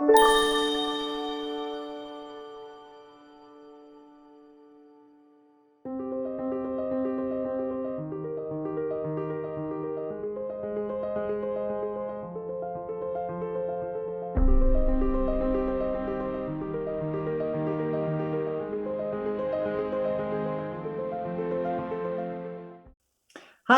Hi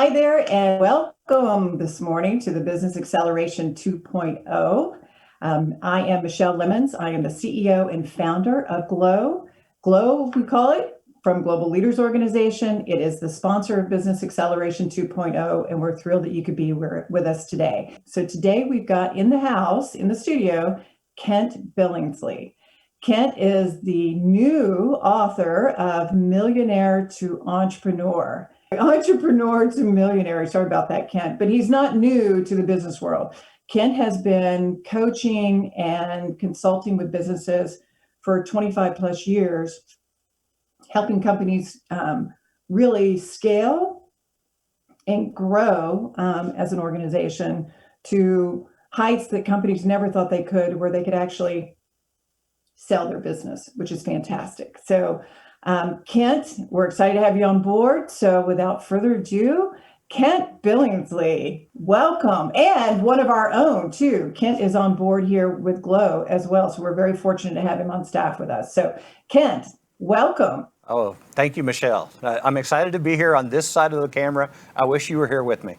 there, and welcome this morning to the Business Acceleration 2.0. I am Michelle Lemmons. I am the CEO and founder of GLOW. GLOW, we call it, from Global Leaders Organization. It is the sponsor of Business Acceleration 2.0, and we're thrilled that you could be with us today. So today we've got in the house, in the studio, Kent Billingsley. Kent is the new author of Millionaire to Entrepreneur. Entrepreneur to Millionaire. Sorry about that, Kent. But he's not new to the business world. Kent has been coaching and consulting with businesses for 25 plus years, helping companies really scale and grow as an organization to heights that companies never thought they could, where they could actually sell their business, which is fantastic. So Kent, we're excited to have you on board. So without further ado, Kent Billingsley, welcome. And one of our own too. Kent is on board here with GLOW as well. So we're very fortunate to have him on staff with us. So Kent, welcome. Oh, thank you, Michelle. I'm excited to be here on this side of the camera. I wish you were here with me.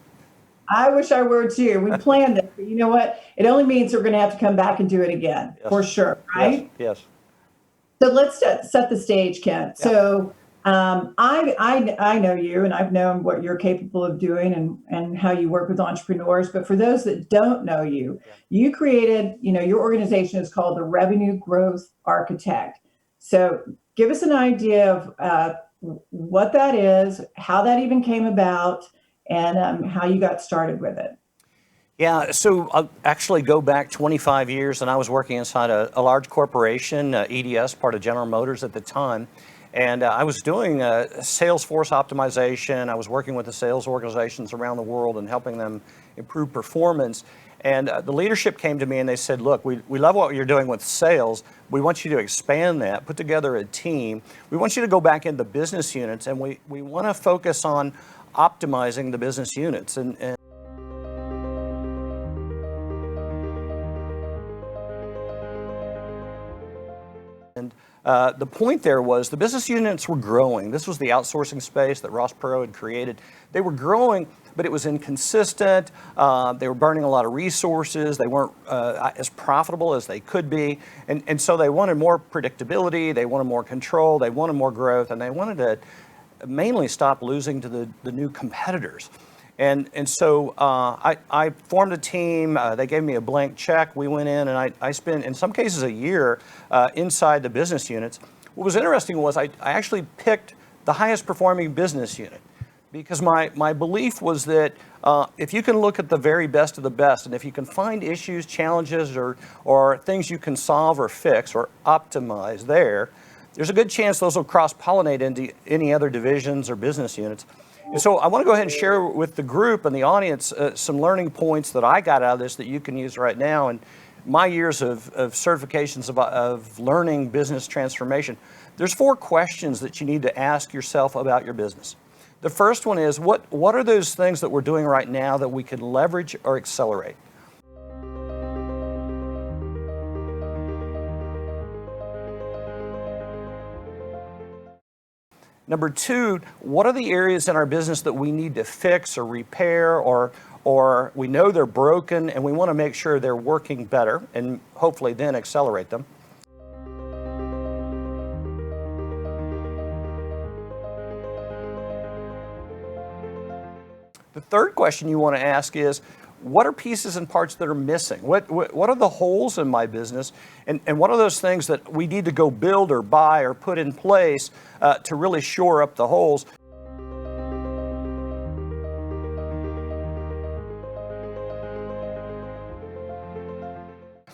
I wish I were too. We planned it, but you know what? It only means we're going to have to come back and do it again, Yes. for sure, right? Yes. So let's set the stage, Kent. Yeah. So I know you, and I've known what you're capable of doing and how you work with entrepreneurs. But for those that don't know you, you created, your organization is called the Revenue Growth Architect. So give us an idea of what that is, how that even came about, and how you got started with it. Yeah, so I'll actually go back 25 years, and I was working inside a large corporation, EDS, part of General Motors at the time. And I was doing sales force optimization. I was working with the sales organizations around the world and helping them improve performance. And the leadership came to me and they said, look, we love what you're doing with sales. We want you to expand that, put together a team. We want you to go back into business units, and we want to focus on optimizing the business units. And the point there was the business units were growing. This was the outsourcing space that Ross Perot had created. They were growing, but it was inconsistent. They were burning a lot of resources. They weren't as profitable as they could be. And so they wanted more predictability. They wanted more control. They wanted more growth. And they wanted to mainly stop losing to the new competitors. And so I formed a team. They gave me a blank check. We went in and I spent, in some cases, a year inside the business units. What was interesting was I actually picked the highest performing business unit, because my belief was that if you can look at the very best of the best, and if you can find issues, challenges, or things you can solve or fix or optimize there's a good chance those will cross-pollinate into any other divisions or business units. And so I want to go ahead and share with the group and the audience some learning points that I got out of this that you can use right now. And my years of certifications of learning business transformation, there's 4 questions that you need to ask yourself about your business. The first one is, what are those things that we're doing right now that we can leverage or accelerate? Number 2, what are the areas in our business that we need to fix or repair, or we know they're broken and we want to make sure they're working better and hopefully then accelerate them? The third question you want to ask is, what are pieces and parts that are missing? What are the holes in my business? And what are those things that we need to go build or buy or put in place to really shore up the holes?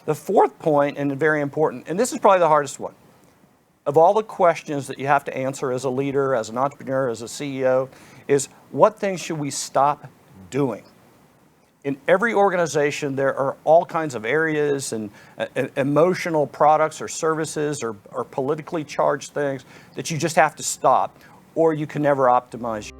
The fourth point, and very important, and this is probably the hardest one, of all the questions that you have to answer as a leader, as an entrepreneur, as a CEO, is what things should we stop doing? In every organization, there are all kinds of areas and emotional products or services or politically charged things that you just have to stop, or you can never optimize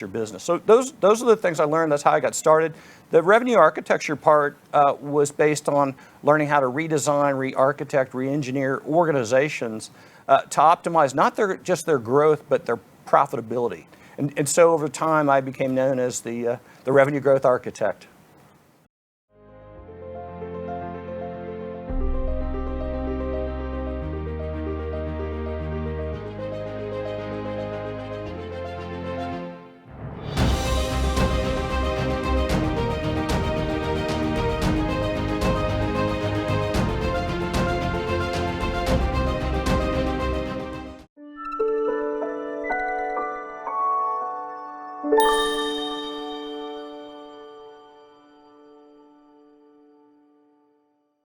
your business. So those are the things I learned. That's how I got started. The revenue architecture part was based on learning how to redesign, re-architect, re-engineer organizations to optimize not just their growth, but their profitability. And so over time, I became known as the revenue growth architect.